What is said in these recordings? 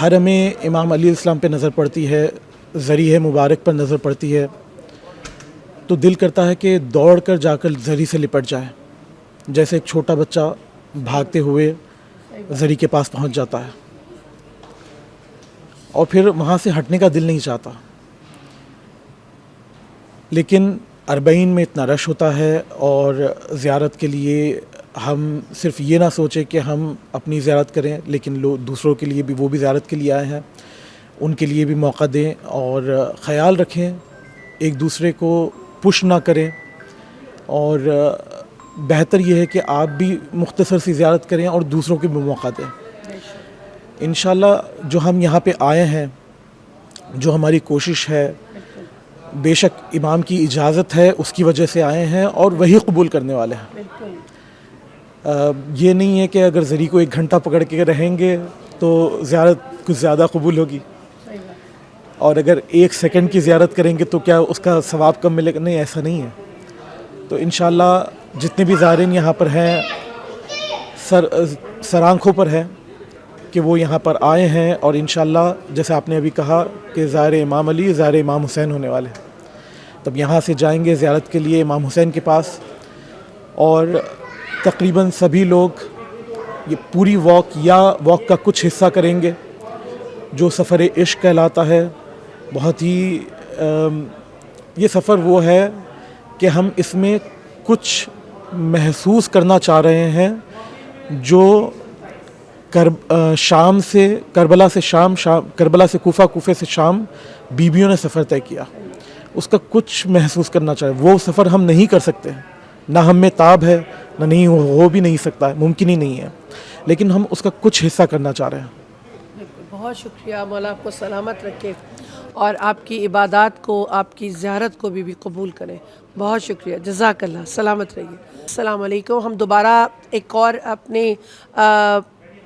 حرم امام علیہ السلام پہ نظر پڑتی ہے, ذریح مبارک پر نظر پڑتی ہے, تو دل کرتا ہے کہ دوڑ کر جا کر زری سے لپٹ جائے, جیسے ایک چھوٹا بچہ بھاگتے ہوئے زری کے پاس پہنچ جاتا ہے اور پھر وہاں سے ہٹنے کا دل نہیں چاہتا. لیکن 40 میں اتنا رش ہوتا ہے, اور زیارت کے لیے ہم صرف یہ نہ سوچیں کہ ہم اپنی زیارت کریں, لیکن دوسروں کے لیے بھی, وہ بھی زیارت کے لیے آئے ہیں, ان کے لیے بھی موقع دیں, اور خیال رکھیں, ایک دوسرے کو پش نہ کریں, اور بہتر یہ ہے کہ آپ بھی مختصر سی زیارت کریں اور دوسروں کو بھی موقع دیں. انشاءاللہ جو ہم یہاں پہ آئے ہیں, جو ہماری کوشش ہے, بے شک امام کی اجازت ہے, اس کی وجہ سے آئے ہیں, اور وہی قبول کرنے والے ہیں. یہ نہیں ہے کہ اگر زری کو 1 گھنٹہ پکڑ کے رہیں گے تو زیارت کچھ زیادہ قبول ہوگی, اور اگر 1 سیکنڈ کی زیارت کریں گے تو کیا اس کا ثواب کم ملے گا؟ نہیں, ایسا نہیں ہے. تو انشاءاللہ جتنے بھی زائرین یہاں پر ہیں, سر آنکھوں پر ہے کہ وہ یہاں پر آئے ہیں, اور انشاءاللہ جیسے آپ نے ابھی کہا کہ زائر امام علی, زائر امام حسین ہونے والے ہیں. تب یہاں سے جائیں گے زیارت کے لیے امام حسین کے پاس, اور تقریباً سبھی لوگ یہ پوری واک یا واک کا کچھ حصہ کریں گے, جو سفر عشق کہلاتا ہے. بہت ہی یہ سفر وہ ہے کہ ہم اس میں کچھ محسوس کرنا چاہ رہے ہیں جو شام سے کربلا سے شام, کربلا سے کوفہ, کوفے سے شام بیبیوں نے سفر طے کیا, اس کا کچھ محسوس کرنا چاہے. وہ سفر ہم نہیں کر سکتے, نہ ہم میں تاب ہے, نہ نہیں ہو بھی نہیں سکتا ہے, ممکن ہی نہیں ہے, لیکن ہم اس کا کچھ حصہ کرنا چاہ رہے ہیں. بہت شکریہ, مولا آپ کو سلامت رکھے اور آپ کی عبادات کو, آپ کی زیارت کو بھی قبول کریں. بہت شکریہ, جزاک اللہ, سلامت رہیے. السلام علیکم. ہم دوبارہ ایک اور اپنے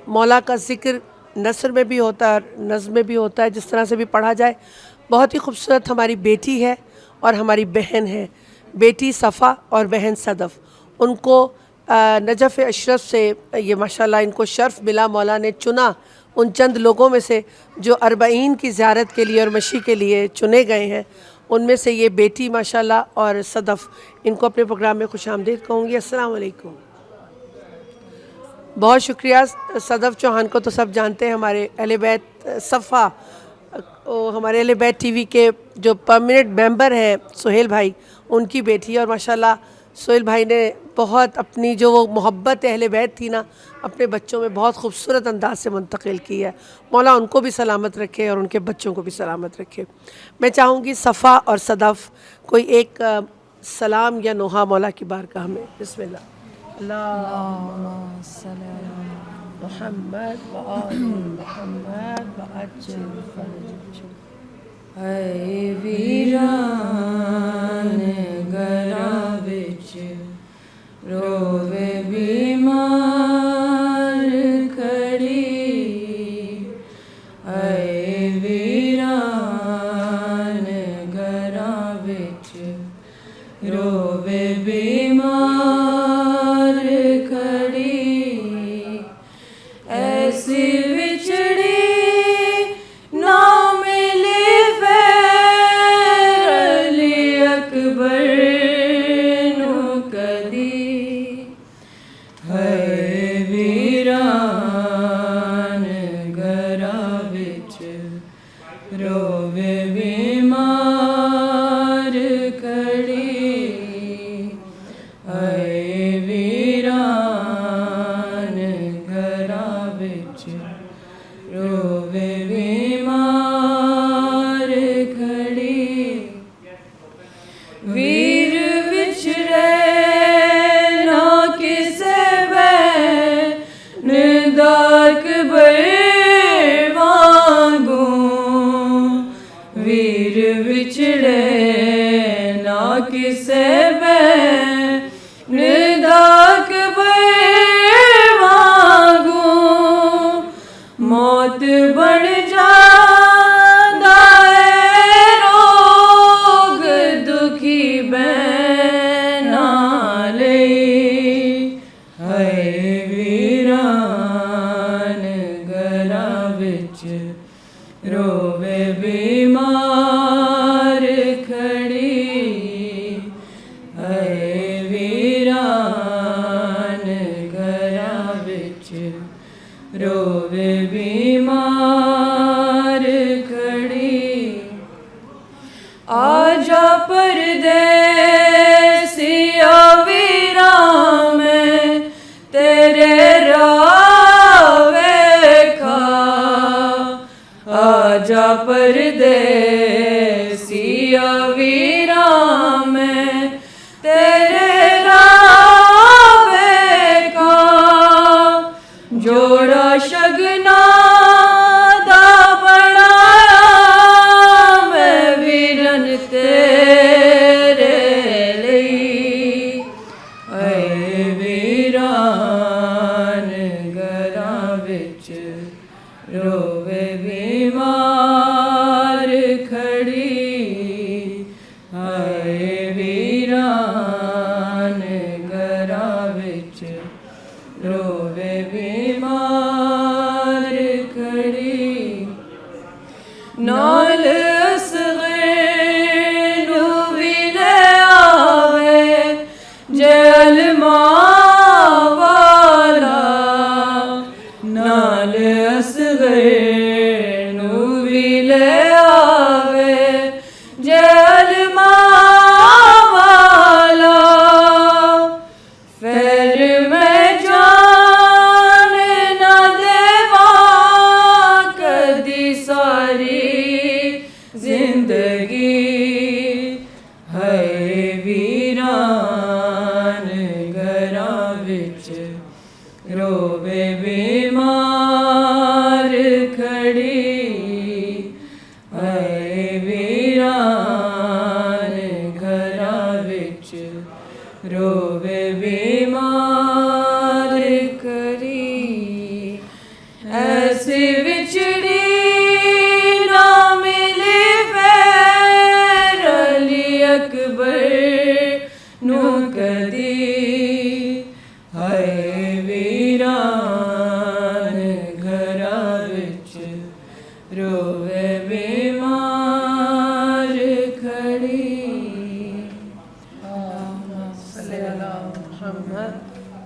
مولا کا ذکر نثر میں بھی ہوتا ہے, نظم میں بھی ہوتا ہے, جس طرح سے بھی پڑھا جائے. بہت ہی خوبصورت ہماری بیٹی ہے اور ہماری بہن ہے, بیٹی صفا اور بہن صدف. ان کو نجف اشرف سے یہ ماشاءاللہ ان کو شرف ملا, مولا نے چنا ان چند لوگوں میں سے جو 40 کی زیارت کے لیے اور مشی کے لیے چنے گئے ہیں. ان میں سے یہ بیٹی ماشاءاللہ اور صدف, ان کو اپنے پروگرام میں خوش آمدید کہوں گی. السلام علیکم. بہت شکریہ. صدف چوہان کو تو سب جانتے ہیں, ہمارے اہل بیت. صفا ہمارے اہل بیت ٹی وی کے جو پرماننٹ ممبر ہیں, سہیل بھائی, ان کی بیٹی, اور ماشاءاللہ سہیل بھائی نے بہت اپنی جو وہ محبت اہل بیت تھی نا, اپنے بچوں میں بہت خوبصورت انداز سے منتقل کی ہے. مولا ان کو بھی سلامت رکھے اور ان کے بچوں کو بھی سلامت رکھے. میں چاہوں گی صفا اور صدف کوئی ایک سلام یا نوحہ مولا کی بارگاہ میں. بسم اللہ. اللہم صلی علی محمد و آل محمد و عجل فرجہم. اے ویران گراں وچ رووے بیمار کھڑی, اے ویران گراں وچ رووے بیمار کھڑی, ایسی وچھڑی نہ ملے فیر علی اکبر نو کدی, ہے ویران گراں وچ رووے بیمار کھڑی, اے ویران گراں وچ رووے بیمار کھڑی. ویر وچھڑے نہ کسے بین داک بر وانگوں, ویر روے بیمار کھڑی ہے ویران گھراں وچ روے بیمار کھڑی آجا پردیسیا ویراں میں تیرے راہ ویکھا آجا پردیسیا ویراں میں تیرے راہ ویکھا جوڑا شگنا دا بنایا میں ویرن تیرے لئی اے ویران گھراں وچ روے بیمار کھڑی اے ویران گھراں وچ روے بیمار کھڑی نال اصغر نو وی لے آوے جلماں والا نال اصغر نو وی لے آوے جلماں والا پھر میں جان نہ دیواں کدی ساری زندگی ہے ویران گھراں وچ روے بیمار کھڑی ہے ویران گھراں وچ روے بیمار کھڑی ایسی وچڑی نہ ملی پھر علی اکبر نو کدی ہے ویران گھراں وچ روے بیمار کھڑی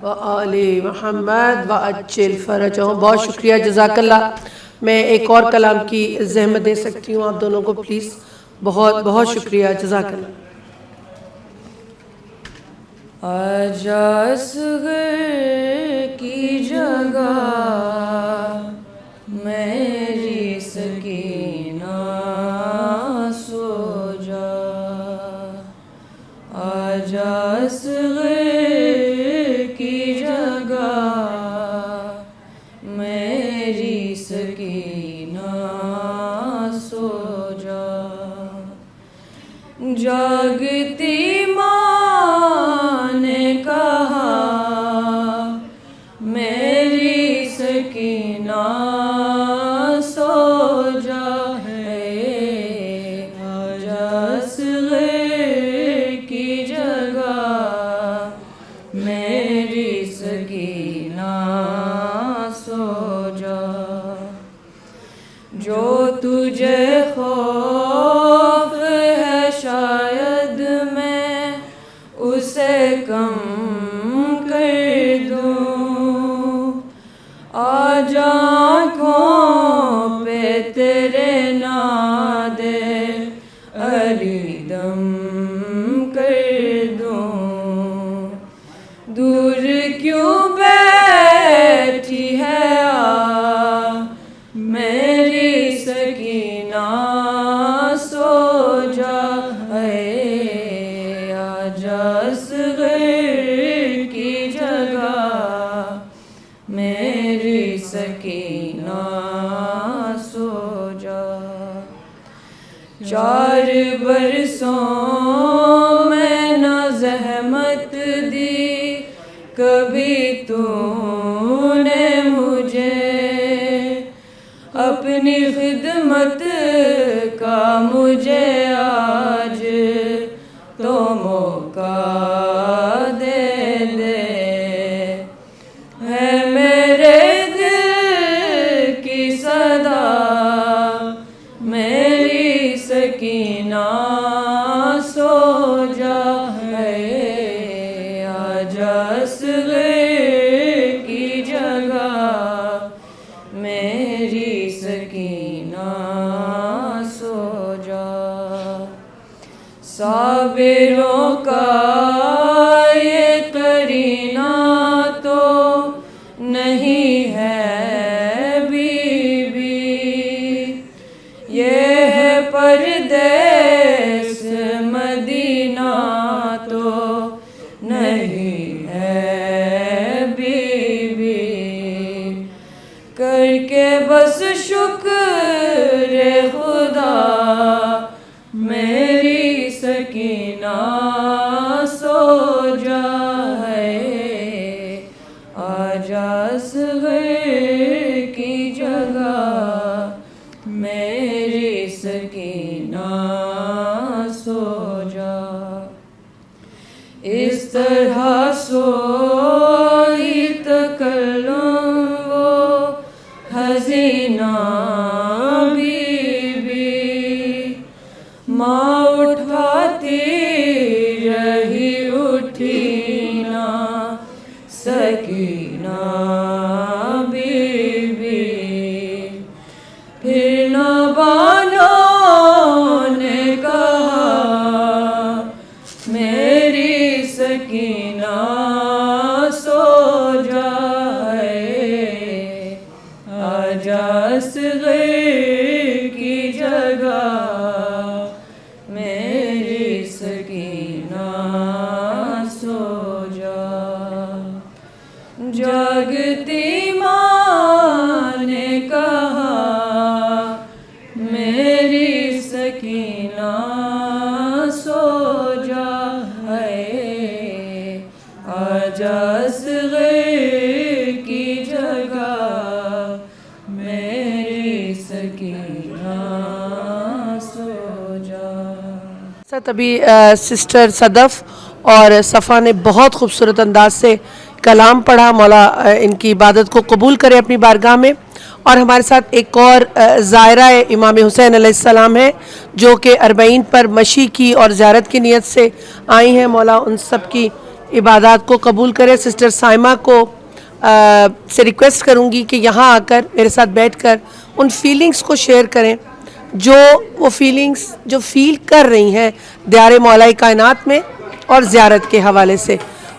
و آل محمد و اجل فرجہم. بہت شکریہ، جزاک اللہ. میں ایک اور کلام کی زحمت دے سکتی ہوں آپ دونوں کو پلیز. بہت بہت شکریہ، جزاک اللہ. آجا اصغر کی جگہ میری سکینہ سو جا آجا اصغر کی جگہ میری سکینہ سو جا جاگتی ماں نے کہا میری سکینہ سو جا ہے آجا اصغر کی جگہ میری سکینہ سو جا جو تجھے خوف ہے شاید میں اسے کم کر دوں آج آنکھوں پہ تیرے ناد علی دم کر دوں دور کیوں بیٹھی ہے میری سکینہ سو جا ہے آجا اصغر کی جگہ میری سکینہ سو جا 4 برسوں میں نہ زحمت دی کبھی تو نے مجھے اپنی خدمت کا مجھے آج تو موقع دے دے ہے میرے دل کی صدا سکینہ سو جا ہے آجا اصغر کی جگہ میری سکینہ سو جا صابروں کا یہ قرینہ تو نہیں ہے بی بی یہ ہے پردیس مدینہ تو نہیں ہے بی بی کر کے بس شکر خدا میری سکینہ سو جا ہے آجا اصغر کی جگہ میری سکینہ سو جا اس طرح سوئی تکلم وہ حزینہ بی بی ماں اٹھاتی رہی اٹھی نہ سکینہ بی بی پھر نوبانوں نے کہا میری سکینہ سو جا ہے آجا اصغر کی جگہ میری سکینہ سو جا جاگتی ماں نے کہا میری سکینہ سو جا ہے آجا اصغر کی جگہ میری سکینہ سو جا. ساتھ ابھی سسٹر صدف اور صفا نے بہت خوبصورت انداز سے کلام پڑھا. مولا ان کی عبادت کو قبول کرے اپنی بارگاہ میں. اور ہمارے ساتھ ایک اور زائرہ امام حسین علیہ السلام ہے جو کہ 40 پر مشی کی اور زیارت کی نیت سے آئی ہیں. مولا ان سب کی عبادات کو قبول کرے. سسٹر سائمہ کو سے ریکویسٹ کروں گی کہ یہاں آ کر میرے ساتھ بیٹھ کر ان فیلنگز کو شیئر کریں جو وہ فیلنگز جو فیل کر رہی ہیں دیار مولا کائنات میں اور زیارت کے حوالے سے.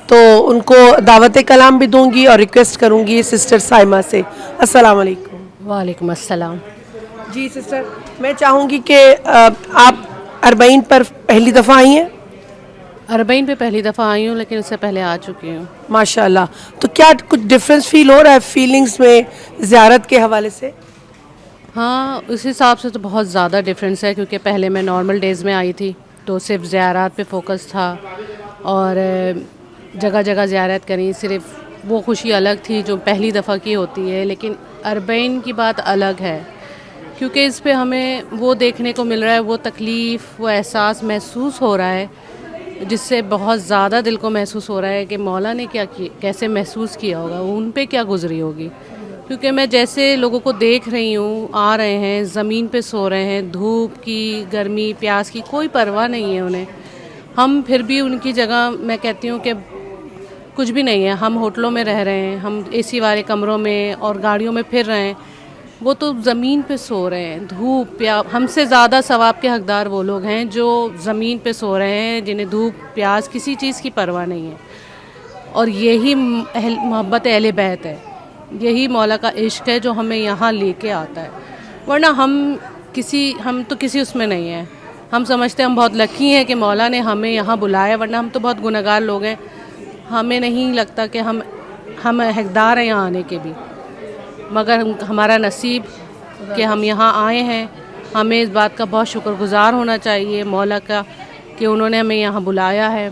تو ان کو دعوت کلام بھی دوں گی اور ریکویسٹ کروں گی سسٹر سائمہ سے. السلام علیکم. وعلیکم السلام. جی سسٹر میں چاہوں گی کہ آپ 40 پر پہلی دفعہ آئی ہیں. 40 پہ پہلی دفعہ آئی ہوں لیکن اس سے پہلے آ چکی ہوں. ماشاء اللہ. تو کیا کچھ ڈفرینس فیل ہو رہا ہے فیلنگز میں زیارت کے حوالے سے؟ ہاں اس حساب سے تو بہت زیادہ ڈفرینس ہے کیونکہ پہلے میں نارمل ڈیز میں آئی تھی تو صرف زیارات پہ فوکس تھا اور جگہ جگہ زیارت کریں. صرف وہ خوشی الگ تھی جو پہلی دفعہ کی ہوتی ہے. لیکن 40 کی بات الگ ہے کیونکہ اس پہ ہمیں وہ دیکھنے کو مل رہا ہے, وہ تکلیف وہ احساس محسوس ہو رہا ہے جس سے بہت زیادہ دل کو محسوس ہو رہا ہے کہ مولا نے کیا کیسے محسوس کیا ہوگا, ان پہ کیا گزری ہوگی. کیونکہ میں جیسے لوگوں کو دیکھ رہی ہوں آ رہے ہیں زمین پہ سو رہے ہیں, دھوپ کی گرمی پیاس کی کوئی پرواہ نہیں ہے انہیں. ہم پھر بھی ان کی جگہ میں کہتی ہوں کہ کچھ بھی نہیں ہے. ہم ہوٹلوں میں رہ رہے ہیں, ہم اے سی والے کمروں میں اور گاڑیوں میں پھر رہے ہیں, وہ تو زمین پہ سو رہے ہیں. دھوپ پیاس, ہم سے زیادہ ثواب کے حقدار وہ لوگ ہیں جو زمین پہ سو رہے ہیں جنہیں دھوپ پیاس کسی چیز کی پرواہ نہیں ہے. اور یہی محبت اہل بیت ہے, یہی مولا کا عشق ہے جو ہمیں یہاں لے کے آتا ہے. ورنہ ہم تو کسی اس میں نہیں ہیں. ہم سمجھتے ہیں ہم بہت لکی ہیں کہ مولا نے ہمیں یہاں بلایا, ورنہ ہم تو بہت گنہگار لوگ ہیں. ہمیں نہیں لگتا کہ ہم حقدار ہیں یہاں آنے کے بھی, مگر ہمارا نصیب کہ ہم یہاں آئے ہیں. ہمیں اس بات کا بہت شکر گزار ہونا چاہیے مولا کا کہ انہوں نے ہمیں یہاں بلایا ہے,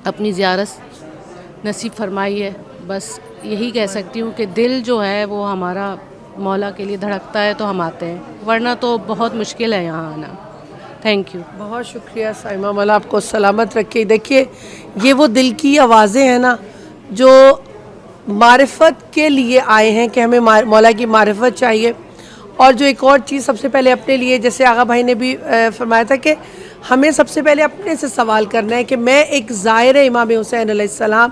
اپنی زیارت نصیب فرمائی ہے. بس یہی کہہ سکتی ہوں کہ دل جو ہے وہ ہمارا مولا کے لیے دھڑکتا ہے تو ہم آتے ہیں, ورنہ تو بہت مشکل ہے یہاں آنا. Thank you. بہت شکریہ سائمہ, مولا آپ کو سلامت رکھے. دیکھیے یہ وہ دل کی آوازیں ہیں نا جو معرفت کے لیے آئے ہیں کہ ہمیں مولا کی معرفت چاہیے. اور جو ایک اور چیز سب سے پہلے اپنے لیے، جیسے آغا بھائی نے بھی فرمایا تھا کہ ہمیں سب سے پہلے اپنے سے سوال کرنا ہے کہ میں ایک زائر امام حسین علیہ السلام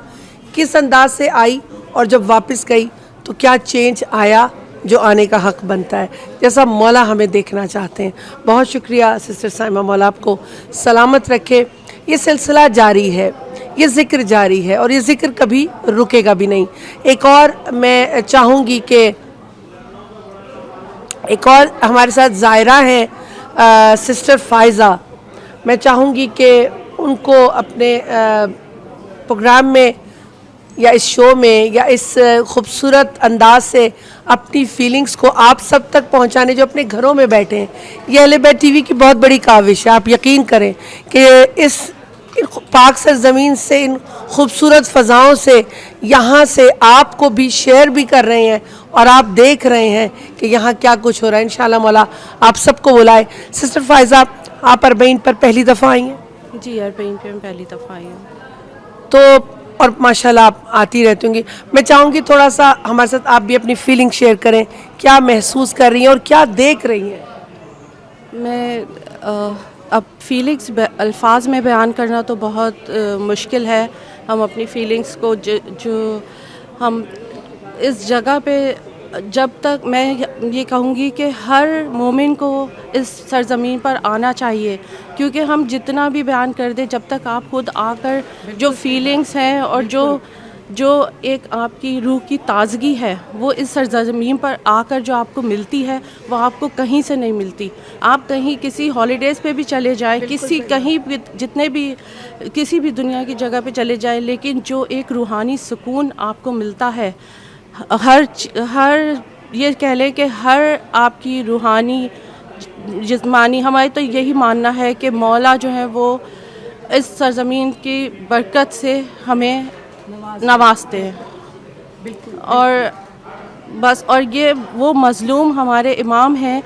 کس انداز سے آئی اور جب واپس گئی تو کیا چینج آیا جو آنے کا حق بنتا ہے، جیسا مولا ہمیں دیکھنا چاہتے ہیں. بہت شکریہ سسٹر سائمہ، مولا آپ کو سلامت رکھے. یہ سلسلہ جاری ہے، یہ ذکر جاری ہے اور یہ ذکر کبھی رکے گا بھی نہیں. ایک اور میں چاہوں گی کہ ایک اور ہمارے ساتھ زائرہ ہیں سسٹر فائزہ، میں چاہوں گی کہ ان کو اپنے پروگرام میں یا اس شو میں یا اس خوبصورت انداز سے اپنی فیلنگز کو آپ سب تک پہنچانے جو اپنے گھروں میں بیٹھے ہیں. یہ اہل بیت ٹی وی کی بہت بڑی کاوش ہے. آپ یقین کریں کہ اس پاک سرزمین سے، ان خوبصورت فضاؤں سے، یہاں سے آپ کو بھی شیئر بھی کر رہے ہیں اور آپ دیکھ رہے ہیں کہ یہاں کیا کچھ ہو رہا ہے. انشاءاللہ مولا آپ سب کو بلائے. سسٹر فائزہ، آپ اربعین پر پہلی دفعہ آئی ہیں؟ جی، اربعین پہ میں پہلی دفعہ آئی ہوں. تو اور ماشاءاللہ آپ آتی رہتی ہوں گی. میں چاہوں گی تھوڑا سا ہمارے ساتھ آپ بھی اپنی فیلنگ شیئر کریں، کیا محسوس کر رہی ہیں اور کیا دیکھ رہی ہیں؟ میں اب فیلنگس الفاظ میں بیان کرنا تو بہت مشکل ہے. ہم اپنی فیلنگس کو جو ہم اس جگہ پہ، جب تک میں یہ کہوں گی کہ ہر مومن کو اس سرزمین پر آنا چاہیے، کیونکہ ہم جتنا بھی بیان کر دیں، جب تک آپ خود آ کر جو فیلنگس ہیں اور جو ایک آپ کی روح کی تازگی ہے وہ اس سرزمین پر آ کر جو آپ کو ملتی ہے وہ آپ کو کہیں سے نہیں ملتی. آپ کہیں کسی ہالیڈیز پہ بھی چلے جائیں، کہیں بھی، جتنے بھی کسی بھی دنیا کی جگہ پہ چلے جائیں، لیکن جو ایک روحانی سکون آپ کو ملتا ہے، ہر یہ کہہ لیں کہ ہر آپ کی روحانی جسمانی، ہمارے تو یہی ماننا ہے کہ مولا جو ہے وہ اس سرزمین کی برکت سے ہمیں نوازتے ہیں. اور بس، اور یہ وہ مظلوم ہمارے امام ہیں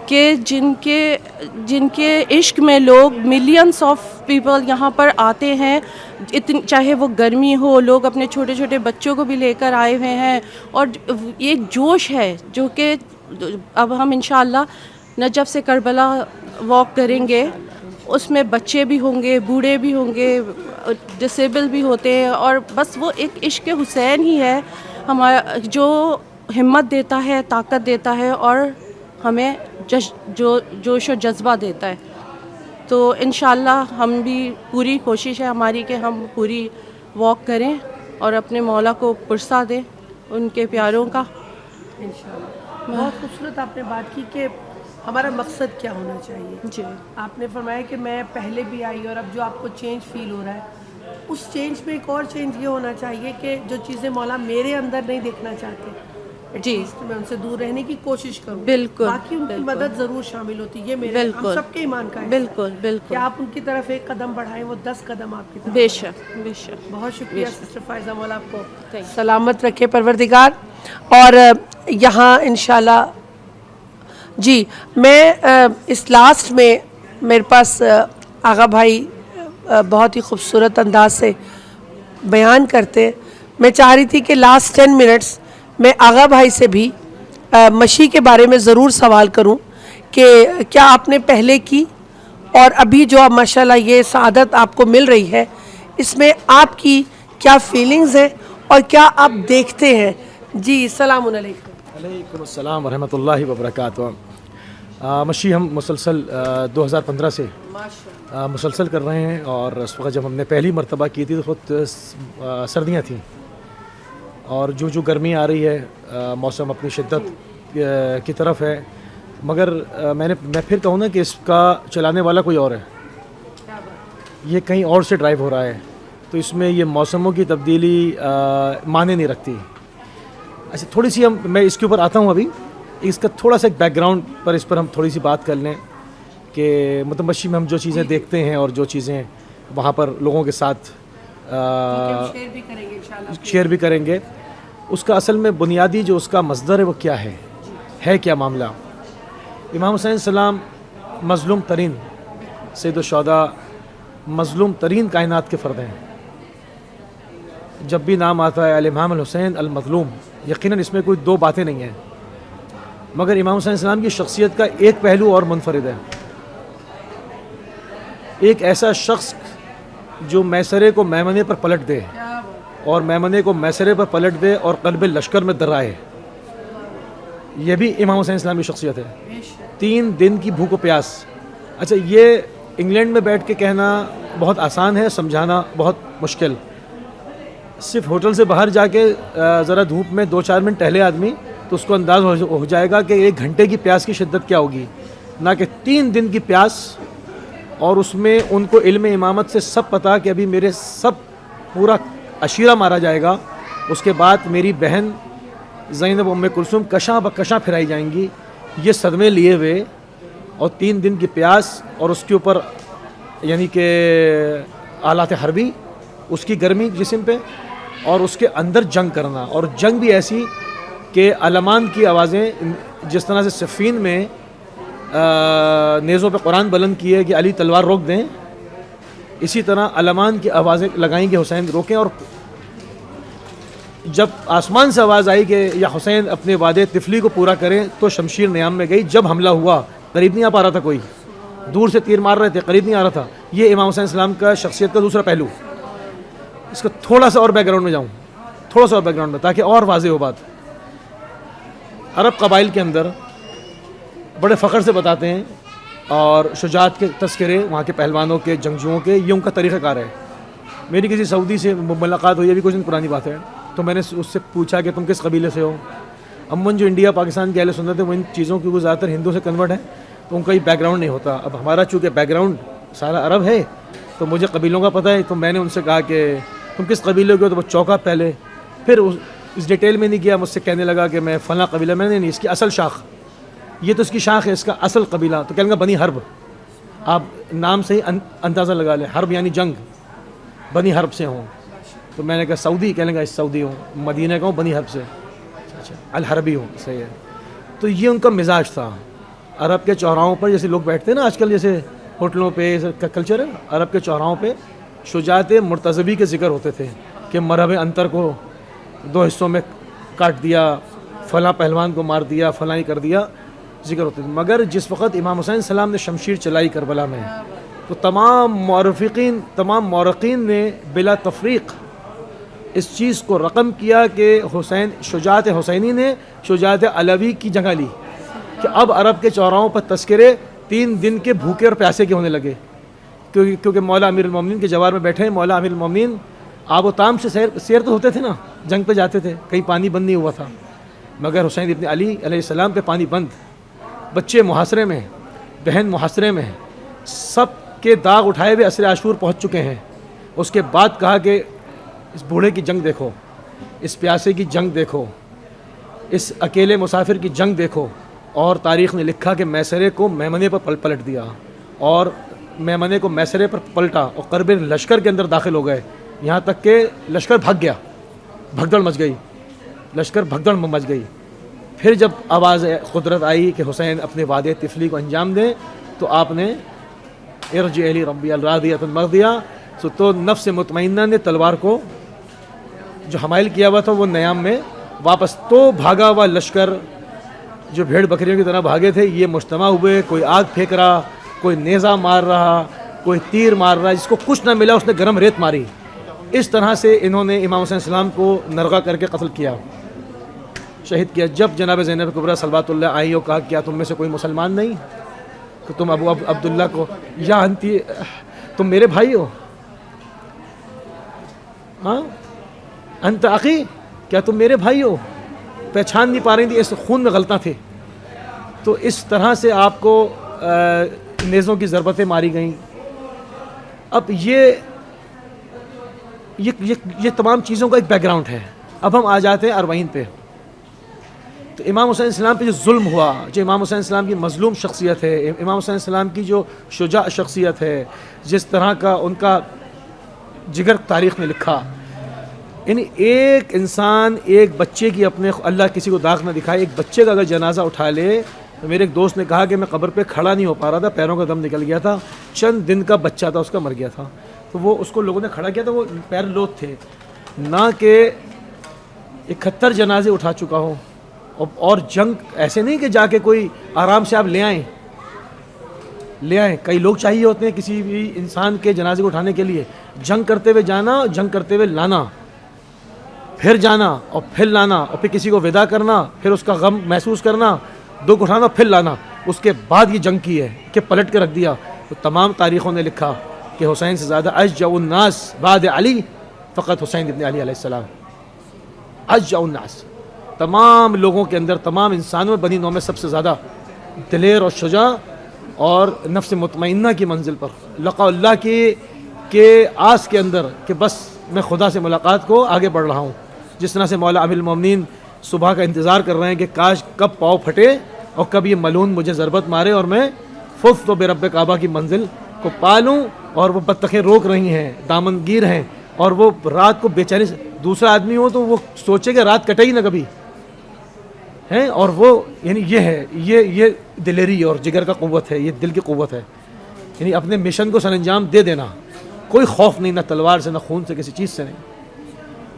کہ جن کے عشق میں لوگ ملینس آف پیپل یہاں پر آتے ہیں. چاہے وہ گرمی ہو، لوگ اپنے چھوٹے چھوٹے بچوں کو بھی لے کر آئے ہوئے ہیں. اور ایک جوش ہے جو کہ اب ہم انشاءاللہ نجف سے کربلا واک کریں گے، اس میں بچے بھی ہوں گے، بوڑھے بھی ہوں گے، ڈسیبل بھی ہوتے ہیں. اور بس وہ ایک عشق حسین ہی ہے ہمارا، جو ہمت دیتا ہے، طاقت دیتا ہے اور ہمیں جوش و جذبہ دیتا ہے. تو انشاءاللہ ہم بھی، پوری کوشش ہے ہماری کہ ہم پوری واک کریں اور اپنے مولا کو پرسا دیں ان کے پیاروں کا. بہت خوبصورت آپ نے بات کی کہ ہمارا مقصد کیا ہونا چاہیے. جی، آپ نے فرمایا کہ میں پہلے بھی آئی اور اب جو آپ کو چینج فیل ہو رہا ہے، اس چینج میں ایک اور چینج یہ ہونا چاہیے کہ جو چیزیں مولا میرے اندر نہیں دیکھنا چاہتے، جی، میں ان سے دور رہنے کی کوشش کروں. بالکل، باقی ان کی مدد ضرور شامل ہوتی ہے. یہ میرے ہم سب کے ایمان کا ہے. بالکل بالکل، کہ آپ ان کی طرف ایک قدم بڑھائیں، وہ 10 قدم آپ کی طرف. بے شک بے شک. بہت شکریہ سسٹر فائزہ، مولا آپ کو سلامت رکھے پروردگار. اور یہاں انشاءاللہ جی میں اس لاسٹ میں میرے پاس آغا بھائی بہت ہی خوبصورت انداز سے بیان کرتے. میں چاہ رہی تھی کہ لاسٹ 10 منٹس میں آغا بھائی سے بھی مشی کے بارے میں ضرور سوال کروں کہ کیا آپ نے پہلے کی اور ابھی جو اب ماشاءاللہ یہ سعادت آپ کو مل رہی ہے، اس میں آپ کی کیا فیلنگز ہیں اور کیا آپ دیکھتے ہیں؟ جی السلام علیکم. وعلیکم السلام ورحمۃ اللہ وبرکاتہ. مشی ہم مسلسل 2015 سے مسلسل کر رہے ہیں، اور اس وقت جب ہم نے پہلی مرتبہ کی تھی تو خود سردیاں تھیں، اور جو گرمی آ رہی ہے، موسم اپنی شدت کی طرف ہے. مگر میں پھر کہوں نا کہ اس کا چلانے والا کوئی اور ہے، یہ کہیں اور سے ڈرائیو ہو رہا ہے. تو اس میں یہ موسموں کی تبدیلی معنی نہیں رکھتی. اچھا، تھوڑی سی میں اس کے اوپر آتا ہوں. ابھی اس کا تھوڑا سا ایک بیک گراؤنڈ پر اس پر ہم تھوڑی سی بات کر لیں کہ مطلب مشی میں ہم جو چیزیں دیکھتے ہیں اور جو چیزیں وہاں پر لوگوں کے ساتھ شیئر بھی کریں گے، اس کا اصل میں بنیادی جو اس کا مصدر ہے وہ کیا ہے کیا معاملہ. امام حسین السلام مظلوم ترین سید الشہداء، مظلوم ترین کائنات کے فرد ہیں. جب بھی نام آتا ہے الامام الحسین المظلوم، یقیناً اس میں کوئی دو باتیں نہیں ہیں. مگر امام حسین السلام کی شخصیت کا ایک پہلو اور منفرد ہے. ایک ایسا شخص جو میسرے کو میمنے پر پلٹ دے اور میمنے کو میسرے پر پلٹ دے اور قلب لشکر میں درائے, یہ بھی امام حسین السلام کی شخصیت ہے. 3 دن کی بھوک و پیاس. اچھا, یہ انگلینڈ میں بیٹھ کے کہنا بہت آسان ہے, سمجھانا بہت مشکل. صرف ہوٹل سے باہر جا کے ذرا دھوپ میں 2-4 منٹ ٹہلے آدمی تو اس کو انداز ہو جائے گا کہ 1 گھنٹے کی پیاس کی شدت کیا ہوگی, نہ کہ 3 دن کی پیاس. اور اس میں ان کو علم امامت سے سب پتہ کہ ابھی میرے سب پورا عشیرہ مارا جائے گا, اس کے بعد میری بہن زینب ام کلثوم کشاں بکشاں پھرائی جائیں گی. یہ صدمے لیے ہوئے اور 3 دن کی پیاس اور اس کے اوپر یعنی کہ آلات حربی, اس کی گرمی جسم پہ, اور اس کے اندر جنگ کرنا, اور جنگ بھی ایسی کہ علمان کی آوازیں جس طرح سے صفین میں نیزوں پہ قرآن بلند کیے کہ علی تلوار روک دیں, اسی طرح علمان کی آوازیں لگائیں کہ حسین روکیں. اور جب آسمان سے آواز آئی کہ یا حسین اپنے وعدے طفلی کو پورا کریں تو شمشیر نیام میں گئی. جب حملہ ہوا قریب نہیں آ پا رہا تھا, کوئی دور سے تیر مار رہے تھے, قریب نہیں آ رہا تھا. یہ امام حسین السلام کا شخصیت کا دوسرا پہلو. اس کا تھوڑا سا اور بیک گراؤنڈ میں جاؤں, تھوڑا سا اور بیک گراؤنڈ میں, تاکہ اور واضح ہو بات. عرب قبائل کے اندر بڑے فخر سے بتاتے ہیں, اور شجاعت کے تذکرے وہاں کے پہلوانوں کے, جنگجوؤں کے, یہ ان کا طریقہ کار ہے. میری کسی سعودی سے ملاقات ہوئی, ابھی کچھ دن پرانی بات ہے, تو میں نے اس سے پوچھا کہ تم کس قبیلے سے ہو. عموماً جو انڈیا پاکستان کے اہل سنت ہیں وہ ان چیزوں کی زیادہ تر ہندو سے کنورٹ ہیں, تو ان کا یہ بیک گراؤنڈ نہیں ہوتا. اب ہمارا چونکہ بیک گراؤنڈ سارا عرب ہے تو مجھے قبیلوں کا پتہ ہے. تو میں نے ان سے کہا کہ تم کس قبیلے کے ہو, تو وہ چوکا پہلے, پھر اس ڈیٹیل میں نہیں کیا. مجھ سے کہنے لگا کہ میں فلاں قبیلہ. میں نے نہیں, اس کی اصل شاخ یہ تو اس کی شاخ ہے, اس کا اصل قبیلہ تو کہنے لگا بنی حرب. آپ نام سے ہی اندازہ لگا لیں, حرب یعنی جنگ, بنی حرب سے ہوں. تو میں نے کہا سعودی, کہنے لگا سعودی ہوں. مدینہ کا ہوں, بنی حرب سے. اچھا, الحربی ہوں, صحیح ہے. تو یہ ان کا مزاج تھا. عرب کے چوراہوں پر جیسے لوگ بیٹھتے ہیں نا آج کل, جیسے ہوٹلوں پہ کلچر ہے, عرب کے چوراہوں پہ شجاعت مرتضوی کے ذکر ہوتے تھے کہ مرحب انتر کو 2 حصوں میں کاٹ دیا, فلاں پہلوان کو مار دیا, فلاں ہی کر دیا, ذکر ہوتے تھے. مگر جس وقت امام حسین السلام نے شمشیر چلائی کربلا میں, تو تمام مورخین نے بلا تفریق اس چیز کو رقم کیا کہ شجاعت حسینی نے شجاعت علوی کی جگہ لی, کہ اب عرب کے چوراہوں پر تذکرے 3 دن کے بھوکے اور پیاسے کے ہونے لگے. کیونکہ مولا امیر المومنین کے جوار میں بیٹھے ہیں. مولا امیر المومنین آب و تام سے سیر تو ہوتے تھے نا, جنگ پہ جاتے تھے, کہیں پانی بند نہیں ہوا تھا. مگر حسین ابن علی علیہ السلام پہ پانی بند, بچے محاصرے میں, بہن محاصرے میں, سب کے داغ اٹھائے ہوئے عصر عاشور پہنچ چکے ہیں. اس کے بعد کہا کہ اس بوڑھے کی جنگ دیکھو, اس پیاسے کی جنگ دیکھو, اس اکیلے مسافر کی جنگ دیکھو. اور تاریخ نے لکھا کہ میسرے کو میمنے پر پلٹ دیا, اور میمنے کو میسرے پر پلٹا, اور قرب لشکر کے اندر داخل ہو گئے, یہاں تک کہ لشکر بھگ گیا, بھگدڑ مچ گئی, لشکر بھگدڑ مچ گئی. پھر جب آواز قدرت آئی کہ حسین اپنے وعدے طفلی کو انجام دیں, تو آپ نے ارجع الی ربی الراضیۃ مرضیہ, تو نفس مطمئنہ نے تلوار کو جو حمائل کیا ہوا تھا وہ نیام میں واپس. تو بھاگا ہوا لشکر جو بھیڑ بکریوں کی طرح بھاگے تھے, یہ مجتمع ہوئے, کوئی آگ پھینک رہا, کوئی نیزہ مار رہا, کوئی تیر مار رہا, جس کو کچھ نہ ملا اس نے گرم ریت ماری. اس طرح سے انہوں نے امام حسین السلام کو نرغہ کر کے قتل کیا, شہید کیا. جب جناب زینب کبریٰ صلوات اللہ آئی اور کہا کیا تم میں سے کوئی مسلمان نہیں, تو تم ابو عبداللہ کو یا انتی, تم میرے بھائی ہو, ہاں انت اخی, کیا تم میرے بھائی ہو. پہچان نہیں پا رہی تھی, اس خون میں غلطاں تھے. تو اس طرح سے آپ کو نیزوں کی ضربتیں ماری گئیں. اب یہ تمام چیزوں کا ایک بیک گراؤنڈ ہے. اب ہم آ جاتے ہیں اربعین پہ. تو امام حسین السلام پہ جو ظلم ہوا, جو امام حسین السلام کی مظلوم شخصیت ہے, امام حسین السلام کی جو شجاع شخصیت ہے, جس طرح کا ان کا جگر تاریخ نے لکھا, یعنی ایک انسان ایک بچے کی اپنے, اللہ کسی کو داغ نہ دکھائے, ایک بچے کا اگر جنازہ اٹھا لے. تو میرے ایک دوست نے کہا کہ میں قبر پہ کھڑا نہیں ہو پا رہا تھا, پیروں کا دم نکل گیا تھا, چند دن کا بچہ تھا اس کا مر گیا تھا. تو وہ اس کو لوگوں نے کھڑا کیا تھا, وہ پیر لوت تھے, نہ کہ 71 جنازے اٹھا چکا ہو, اور جنگ ایسے نہیں کہ جا کے کوئی آرام سے آپ لے آئیں. کئی لوگ چاہیے ہوتے ہیں کسی بھی انسان کے جنازے کو اٹھانے کے لیے. جنگ کرتے ہوئے جانا, جنگ کرتے ہوئے لانا, پھر جانا اور پھر لانا, اور پھر کسی کو وداع کرنا, پھر اس کا غم محسوس کرنا, دکھ اٹھانا, پھر لانا. اس کے بعد یہ جنگ کی ہے کہ پلٹ کے رکھ دیا. تو تمام تاریخوں نے لکھا کہ حسین سے زیادہ اشجع الناس بعد علی فقط حسین ابن علی علیہ السلام. اشجع الناس, تمام لوگوں کے اندر, تمام انسانوں میں, بنی نوع میں سب سے زیادہ دلیر اور شجاع اور نفس مطمئنہ کی منزل پر, لقاء اللہ کے آس کے اندر کہ بس میں خدا سے ملاقات کو آگے بڑھ رہا ہوں. جس طرح سے مولا امیر المومنین صبح کا انتظار کر رہے ہیں کہ کاش کب پاؤں پھٹے اور کب یہ ملعون مجھے ضربت مارے اور میں فزت برب کعبہ کی منزل کو پالوں. اور وہ بطخیں روک رہی ہیں, دامن گیر ہیں, اور وہ رات کو بے چینی سے, دوسرا آدمی ہو تو وہ سوچے کہ رات کٹے ہی نہ کبھی ہیں. اور وہ یعنی یہ ہے, یہ دلیری اور جگر کا قوت ہے, یہ دل کی قوت ہے. یعنی اپنے مشن کو سر انجام دے دینا, کوئی خوف نہیں, نہ تلوار سے, نہ خون سے, کسی چیز سے نہیں.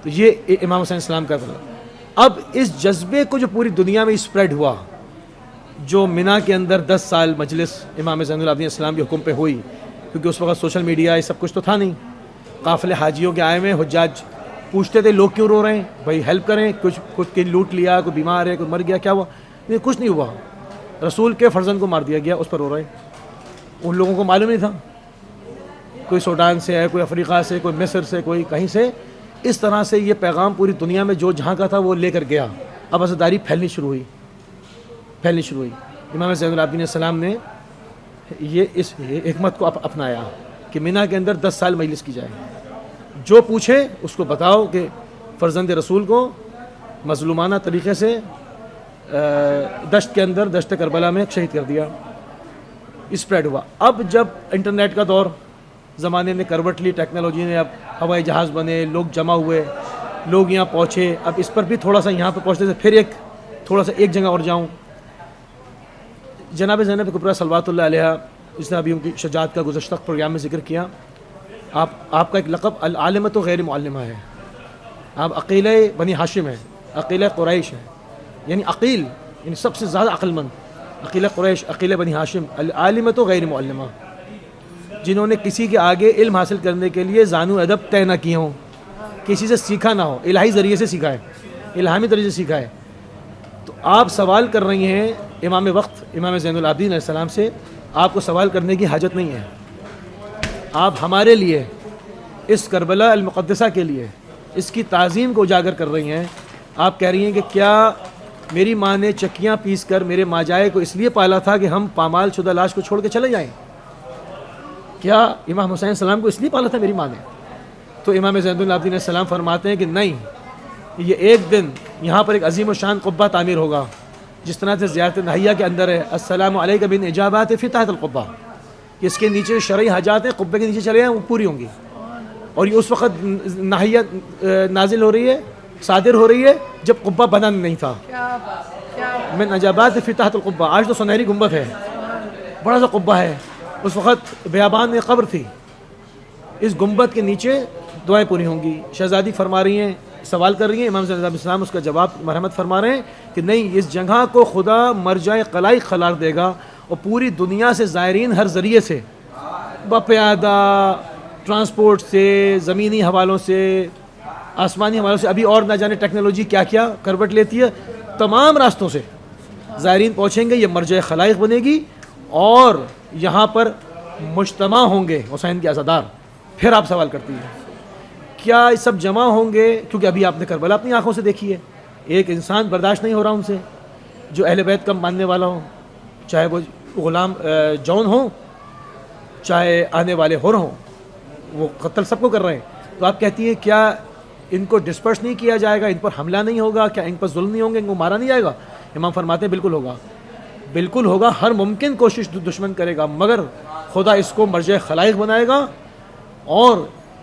تو یہ امام حسین السلام کا تھا. اب اس جذبے کو جو پوری دنیا میں اسپریڈ ہوا, جو منا کے اندر 10 سال مجلس امام زین العابدین السلام کے حکم پہ ہوئی, کیونکہ اس وقت سوشل میڈیا یہ سب کچھ تو تھا نہیں. قافلے حاجیوں کے آئے ہوئے, حجاج پوچھتے تھے لوگ کیوں رو رہے ہیں, بھائی ہیلپ کریں, کچھ لوٹ لیا, کوئی بیمار ہے, کوئی مر گیا, کیا ہوا؟ کچھ نہیں ہوا. رسول کے فرزند کو مار دیا گیا, اس پر رو رہے ہیں. ان لوگوں کو معلوم نہیں تھا, کوئی سوڈان سے ہے, کوئی افریقہ سے, کوئی مصر سے, کوئی کہیں سے. اس طرح سے یہ پیغام پوری دنیا میں جو جہاں کا تھا وہ لے کر گیا. اب عزاداری پھیلنی شروع ہوئی. امام زین العابدین السلام نے اس حکمت کو اپنایا کہ منا کے اندر 10 سال مجلس کی جائے. جو پوچھے اس کو بتاؤ کہ فرزند رسول کو مظلومانہ طریقے سے دشت کے اندر, دشت کربلا میں شہید کر دیا. اسپریڈ ہوا. اب جب انٹرنیٹ کا دور, زمانے نے کروٹ لی, ٹیکنالوجی نے, اب ہوائی جہاز بنے, لوگ جمع ہوئے, لوگ یہاں پہنچے. اب اس پر بھی تھوڑا سا یہاں پہ پہنچنے سے پھر ایک جگہ اور جاؤں. جناب زینب کبریٰ صلوات اللہ علیہ, جس نے ابھی ان کی شجاعت کا گزشتہ پروگرام میں ذکر کیا, آپ کا ایک لقب العالمۃ غیر معلمہ ہے. آپ عقیلہ بنی ہاشم ہیں, عقیلہ قریش ہیں, یعنی عقیل, یعنی سب سے زیادہ عقل مند. عقیلہ قریش, عقیلہ بنی ہاشم, العالمۃ غیر معلمہ, جنہوں نے کسی کے آگے علم حاصل کرنے کے لیے زانو ادب طے نہ کیے ہوں, کسی سے سیکھا نہ ہو, الہی ذریعے سے سیکھا ہے, الہامی طریقے سے سیکھا ہے. تو آپ سوال کر رہی ہیں امام وقت امام زین العابدین علیہ السلام سے. آپ کو سوال کرنے کی حاجت نہیں ہے. آپ ہمارے لیے, اس کربلا المقدسہ کے لیے, اس کی تعظیم کو اجاگر کر رہی ہیں. آپ کہہ رہی ہیں کہ کیا میری ماں نے چکیاں پیس کر میرے ماجائے کو اس لیے پالا تھا کہ ہم پامال شدہ لاش کو چھوڑ کے چلے جائیں؟ کیا امام حسین السلام کو اس لیے پالا تھا میری ماں نے؟ تو امام زین العابدین علیہ السلام فرماتے ہیں کہ نہیں, یہ ایک دن یہاں پر ایک عظیم الشان قبہ تعمیر ہوگا, جس طرح سے زیارت نہیہ کے اندر ہے السلام علیک بن اجابات فی تحت القبہ, اس کے نیچے شرعی حاجات ہیں, قبے کے نیچے چلے ہیں, وہ پوری ہوں گی. اور یہ اس وقت نہیہ نازل ہو رہی ہے, صادر ہو رہی ہے, جب قبہ بنا نہیں تھا. من اجابات فی تحت القبہ, آج تو سنہری گنبد ہے, بڑا سا قبہ ہے, اس وقت بیابان میں قبر تھی. اس گنبد کے نیچے دعائیں پوری ہوں گی. شہزادی فرما رہی ہیں, سوال کر رہی ہیں, امام زین السلام اس کا جواب مرحمت فرما رہے ہیں کہ نہیں, اس جگہ کو خدا مرجع قلائق قرار دے گا, اور پوری دنیا سے زائرین ہر ذریعے سے, بپیادہ, ٹرانسپورٹ سے, زمینی حوالوں سے, آسمانی حوالوں سے, ابھی اور نہ جانے ٹیکنالوجی کیا کیا کروٹ لیتی ہے, تمام راستوں سے زائرین پہنچیں گے. یہ مرجع خلائق بنے گی اور یہاں پر مجتمع ہوں گے حسین کے عزادار. پھر آپ سوال کرتی ہیں کیا سب جمع ہوں گے؟ کیونکہ ابھی آپ نے کربلا اپنی آنکھوں سے دیکھی ہے. ایک انسان برداشت نہیں ہو رہا ان سے, جو اہل بیت کا ماننے والا ہو, چاہے وہ غلام جون ہوں, چاہے آنے والے ہور ہوں, وہ قتل سب کو کر رہے ہیں. تو آپ کہتی ہیں کیا ان کو ڈسپرس نہیں کیا جائے گا, ان پر حملہ نہیں ہوگا, کیا ان پر ظلم نہیں ہوں گے, ان کو مارا نہیں جائے گا؟ امام فرماتے ہیں بالکل ہوگا, بالکل ہوگا. ہر ممکن کوشش دشمن کرے گا, مگر خدا اس کو مرجع خلائق بنائے گا. اور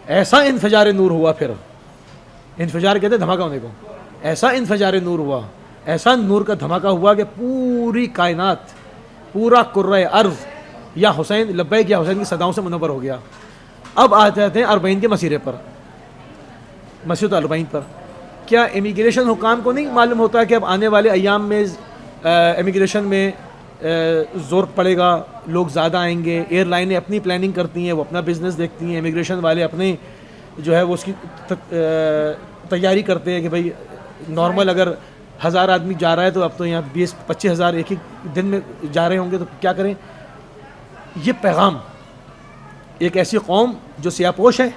ایسا انفجار نور ہوا, پھر انفجار کہتے ہیں دھماکہ ہونے کو, ایسا انفجار نور ہوا, ایسا نور کا دھماکہ ہوا کہ پوری کائنات, پورا کرۂ ارض یا حسین لبیک یا حسین کی صداؤں سے منور ہو گیا. اب آ جاتے ہیں اربعین کے مسیرے پر, مسجد الاربعین پر. کیا امیگریشن حکام کو نہیں معلوم ہوتا کہ اب آنے والے ایام میں امیگریشن میں زور پڑے گا, لوگ زیادہ آئیں گے, ایئر لائنیں اپنی پلاننگ کرتی ہیں, وہ اپنا بزنس دیکھتی ہیں, امیگریشن والے اپنے جو ہے وہ اس کی تیاری کرتے ہیں کہ بھئی نارمل اگر 1000 آدمی جا رہا ہے تو اب تو یہاں 20-25 ہزار ایک ہی دن میں جا رہے ہوں گے, تو کیا کریں. یہ پیغام ایک ایسی قوم جو سیاہ پوش ہے,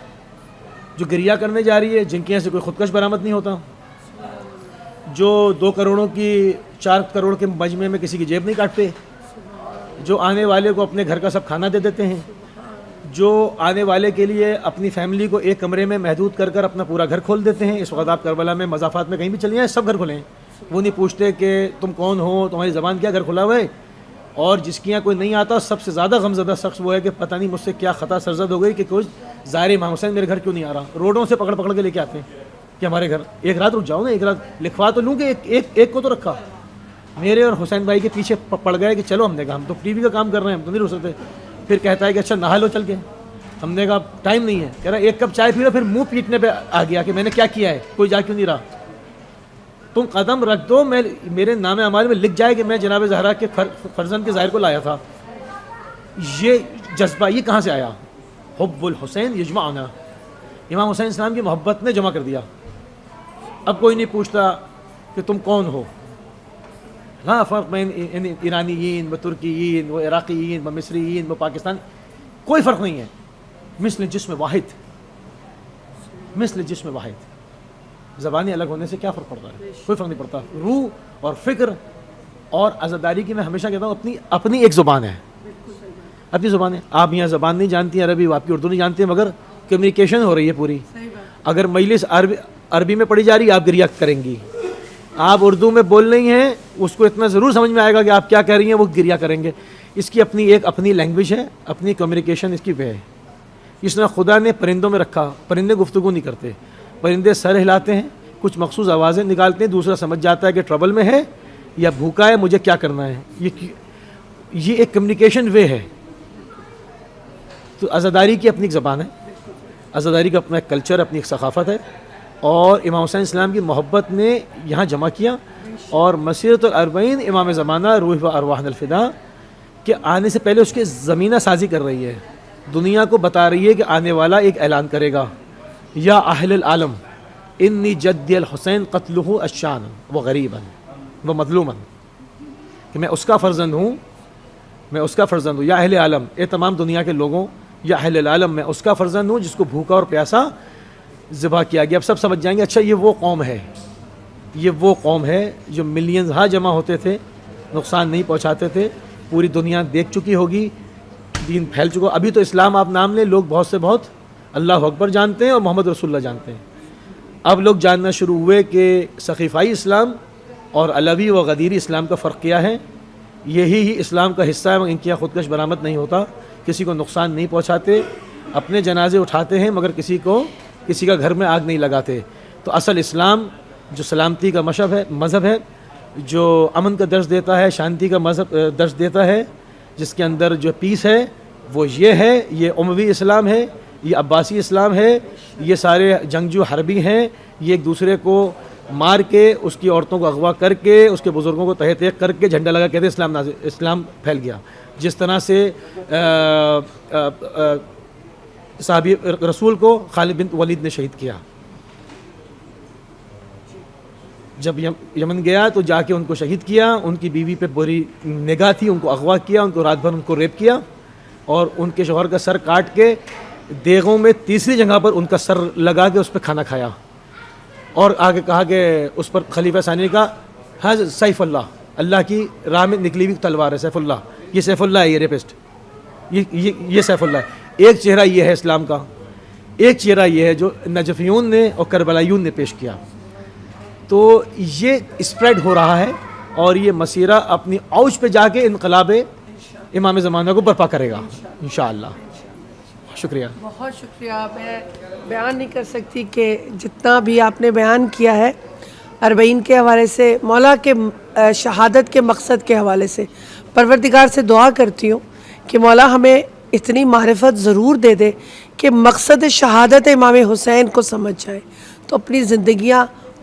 جو گریہ کرنے جا رہی ہے, جن کے یہاں سے کوئی خودکش برآمد نہیں ہوتا, جو 2 کروڑوں کی 4 کروڑ کے مجمع میں کسی کی جیب نہیں کاٹتے, جو آنے والے کو اپنے گھر کا سب کھانا دے دیتے ہیں, جو آنے والے کے لیے اپنی فیملی کو ایک کمرے میں محدود کر کر اپنا پورا گھر کھول دیتے ہیں. اس وقت آپ کربلا میں مضافات میں کہیں بھی چلے جائیں, سب گھر کھلے ہیں, وہ نہیں پوچھتے کہ تم کون ہو, تمہاری زبان کیا, گھر کھلا ہوا ہے. اور جس کی یہاں کوئی نہیں آتا, سب سے زیادہ غمزدہ شخص وہ ہے کہ پتہ نہیں مجھ سے کیا خطا سرزد ہو گئی کہ کوئی ظاہر امام حسین میرے گھر کیوں نہیں آ رہا. روڈوں سے پکڑ پکڑ کے لے کے آتے ہیں کہ ہمارے گھر ایک رات رک جاؤ نا, ایک رات لکھوا تو لوں کہ ایک کو تو رکھا. میرے اور حسین بھائی کے پیچھے پڑ گئے کہ چلو, ہم نے کہا ہم تو ٹی وی کا کام کر رہے ہیں, ہم تو نہیں رک سکتے. پھر کہتا ہے کہ اچھا نہا لو چل کے. ہم نے کہا ٹائم نہیں ہے. کہہ رہا ایک کپ چائے پی لو. پھر منہ پیٹنے پہ آ گیا کہ میں نے کیا کیا ہے, کوئی جا کیوں نہیں رہا. تم قدم رکھ دو, میں میرے نام اعمال میں لکھ جائے کہ میں جناب زہرا کے فرزند کے ظاہر کو لایا تھا. یہ جذبہ یہ کہاں سے آیا؟ حب الحسین یجمعنا, امام حسین اسلام کی محبت نے جمع کر دیا. اب کوئی نہیں پوچھتا کہ تم کون ہو. لا فرق بین ایرانیین و ترکیین و عراقیین و مصریین و پاکستان, کوئی فرق نہیں ہے. مثل جسم واحد, مثل جسم واحد. زبانیں الگ ہونے سے کیا فرق پڑتا ہے؟ کوئی فرق نہیں پڑتا. روح اور فکر اور عزاداری کی میں ہمیشہ کہتا ہوں اپنی ایک زبان ہے, اپنی زبان ہے. آپ یہاں زبان نہیں جانتی عربی, آپ کی اردو نہیں جانتے, مگر کمیونیکیشن ہو رہی ہے پوری. اگر مجلس عربی میں پڑھی جا رہی ہے, آپ گریہ کریں گی. آپ اردو میں بول رہی ہیں, اس کو اتنا ضرور سمجھ میں آئے گا کہ آپ کیا کہہ رہی ہیں, وہ گریہ کریں گے. اس کی اپنی لینگویج ہے, اپنی کمیونیکیشن اس کی وے ہے. اس طرح خدا نے پرندوں میں رکھا, پرندے گفتگو نہیں کرتے, پرندے سر ہلاتے ہیں, کچھ مخصوص آوازیں نکالتے ہیں, دوسرا سمجھ جاتا ہے کہ ٹربل میں ہے یا بھوکا ہے, مجھے کیا کرنا ہے. یہ ایک کمیونیکیشن وے ہے. تو عزاداری کی اپنی ایک زبان ہے, عزاداری کا اپنا ایک کلچر, اپنی ایک ثقافت ہے. اور امام حسین اسلام کی محبت نے یہاں جمع کیا. اور مسیرۃ الاربعین امام زمانہ روح و ارواح الفدا کہ آنے سے پہلے اس کے زمینہ سازی کر رہی ہے, دنیا کو بتا رہی ہے کہ آنے والا ایک اعلان کرے گا, یا اہل العالم انی جدی الحسین قتلہ الشان و غریبا و مظلوما, کہ میں اس کا فرزند ہوں, میں اس کا فرزند ہوں. یا اہل عالم, اے تمام دنیا کے لوگوں, یا اہل العالم, میں اس کا فرزند ہوں جس کو بھوکا اور پیاسا ذبح کیا گیا. اب سب سمجھ جائیں گے اچھا یہ وہ قوم ہے, یہ وہ قوم ہے جو ملینز ہاں جمع ہوتے تھے, نقصان نہیں پہنچاتے تھے. پوری دنیا دیکھ چکی ہوگی, دین پھیل چکا. ابھی تو اسلام آپ نام لیں, لوگ بہت سے بہت اللہ اکبر جانتے ہیں اور محمد رسول اللہ جانتے ہیں. اب لوگ جاننا شروع ہوئے کہ سقیفائی اسلام اور علوی و غدیری اسلام کا فرق کیا ہے. یہی اسلام کا حصہ ہے. ان کی خودکش برآمد نہیں ہوتا, کسی کو نقصان نہیں پہنچاتے, اپنے جنازے اٹھاتے ہیں مگر کسی کا گھر میں آگ نہیں لگاتے. تو اصل اسلام جو سلامتی کا مذہب ہے, جو امن کا درس دیتا ہے, شانتی کا مذہب درس دیتا ہے, جس کے اندر جو پیس ہے وہ یہ ہے. یہ اموی اسلام ہے, یہ عباسی اسلام ہے, یہ سارے جنگجو حربی ہیں. یہ ایک دوسرے کو مار کے, اس کی عورتوں کو اغوا کر کے, اس کے بزرگوں کو تہہ تیغ کر کے جھنڈا لگا کہتے اسلام پھیل گیا. جس طرح سے صحابی رسول کو خالد بن ولید نے شہید کیا. جب یمن گیا تو جا کے ان کو شہید کیا. ان کی بیوی پہ بری نگاہ تھی, ان کو اغوا کیا, ان کو رات بھر ان کو ریپ کیا, اور ان کے شوہر کا سر کاٹ کے دیگوں میں تیسری جگہ پر ان کا سر لگا کے اس پہ کھانا کھایا. اور آگے کہا کہ اس پر خلیفہ ثانی کا حض سیف اللہ, اللہ کی راہ میں نکلی ہوئی تلوار ہے, سیف اللہ. یہ سیف اللہ ہے, یہ ریپسٹ, یہ سیف اللہ ہے. ایک چہرہ یہ ہے اسلام کا, ایک چہرہ یہ ہے جو نجفیون نے اور کربلائیون نے پیش کیا. تو یہ اسپریڈ ہو رہا ہے, اور یہ مسیرہ اپنی اوج پہ جا کے انقلاب امام زمانہ کو برپا کرے گا انشاءاللہ. شکریہ, بہت شکریہ. میں بیان نہیں کر سکتی کہ جتنا بھی آپ نے بیان کیا ہے اربعین کے حوالے سے, مولا کے شہادت کے مقصد کے حوالے سے. پروردگار سے دعا کرتی ہوں کہ مولا ہمیں اتنی معرفت ضرور دے دے کہ مقصد شہادت امام حسین کو سمجھ جائیں, تو اپنی زندگیاں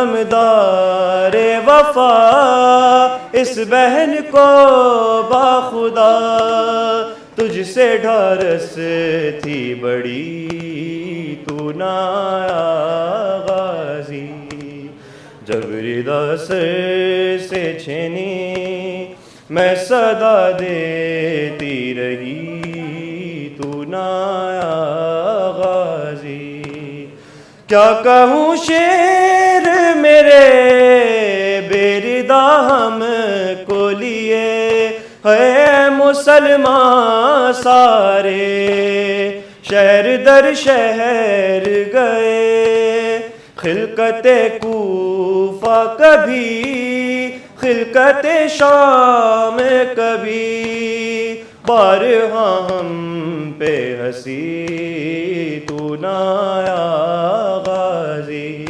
علمدار وفا اس بہن کو باخدا تجھ سے ڈھارس تھی بڑی تو نہ آیا غازی جب ردا سر سے چھینی میں صدا دیتی رہی تو نہ آیا غازی کیا کہوں شعر میرے بے ردا ہم کو لیے ہے مسلمان سارے شہر در شہر گئے خلقت کوفہ کبھی خلقت شام کبھی بارہا ہم پہ ہنسی تو نہ آیا غازی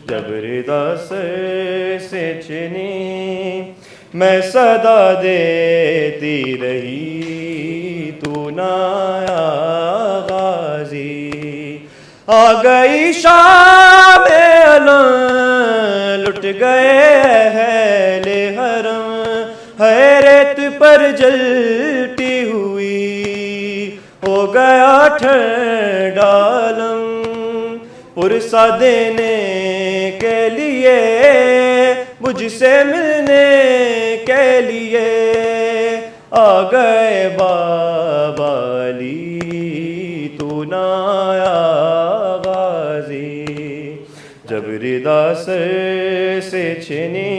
جب ردا سر سے چھنی میں صدا دیتی رہی تو نہ آیا غازی آ گئی شام علم لٹ گئے اہل حرم حیرت پر جلتی ہوئی ہو گیا ٹھنڈا عالم پرسہ دینے کے لیے مجھ سے ملنے کے لیے آ گئے بابا علی تو نہ آیا غازی جب ردا سر سے چھنی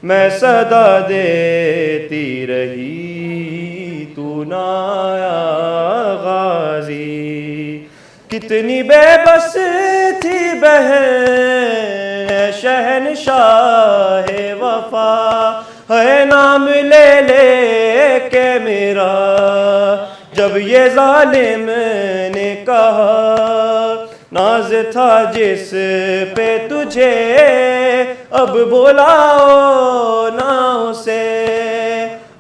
میں صدا دیتی رہی تو نہ آیا غازی کتنی بے بس تھی بہن شہنشاہ وفا ہے نام لے لے کے میرا جب یہ ظالم نے کہا ناز تھا جس پہ تجھے اب بلاؤ نہ اسے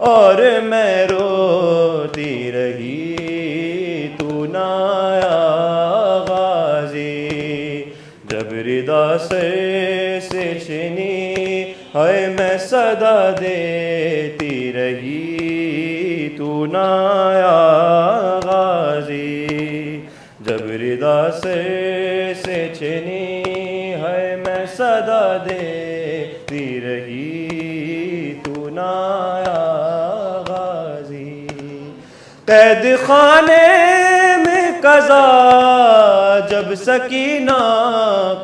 اور میں روتی رہی تو نہ آیا غازی جب ردا سر سے چھنی ہے میں صدا دیتی رہی تو نہ آیا غازی جب ردا سر سے چھنی ہے میں صدا دیتی رہی تو نہ آیا غازی قید خانے میں قضا جب سکینہ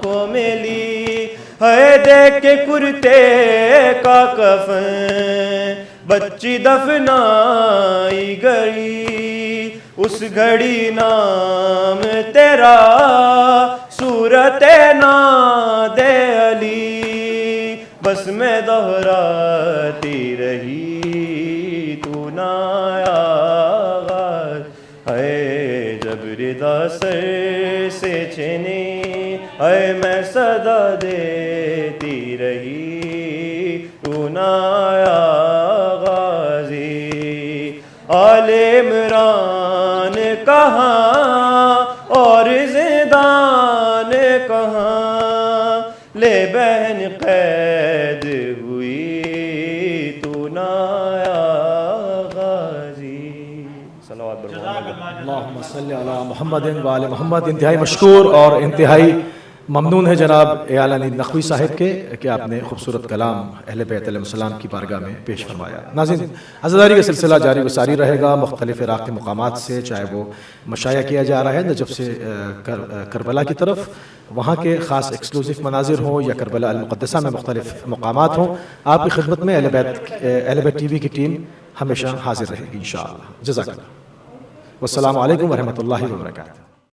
کو ملی ہے دیکھ کے کرتے کا کفن بچی دفنائی گئی اس گھڑی نام تیرا صورت ناد علی بس میں دہراتی رہی تو نہ آیا ہے جب ردا سر سے چھنی ہے میں صدا دیتی رہی تو نہ آیا غازی آل عمران کہاں اور زندان کہاں لے بہن قید ہوئی تو نہ آیا غازی صلوات بر محمد اللہم صلی علی محمد و آل محمد. انتہائی مشکور اور انتہائی ممنون ہے جناب اعلانی نقوی صاحب کے کہ آپ نے خوبصورت کلام اہل بیت علیہ السلام کی بارگاہ میں پیش فرمایا. ناظرین عزاداری کا سلسلہ جاری و ساری رہے گا مختلف عراقی مقامات سے، چاہے وہ مشایا کیا جا رہا ہے نجف سے کربلا کی طرف، وہاں کے خاص ایکسکلوزیو مناظر ہوں یا کربلا المقدسہ میں مختلف مقامات ہوں. آپ کی خدمت میں اہل بیت ٹی وی کی ٹیم ہمیشہ حاضر رہے گی انشاءاللہ. جزاک اللہ. والسلام علیکم ورحمۃ اللہ وبرکاتہ.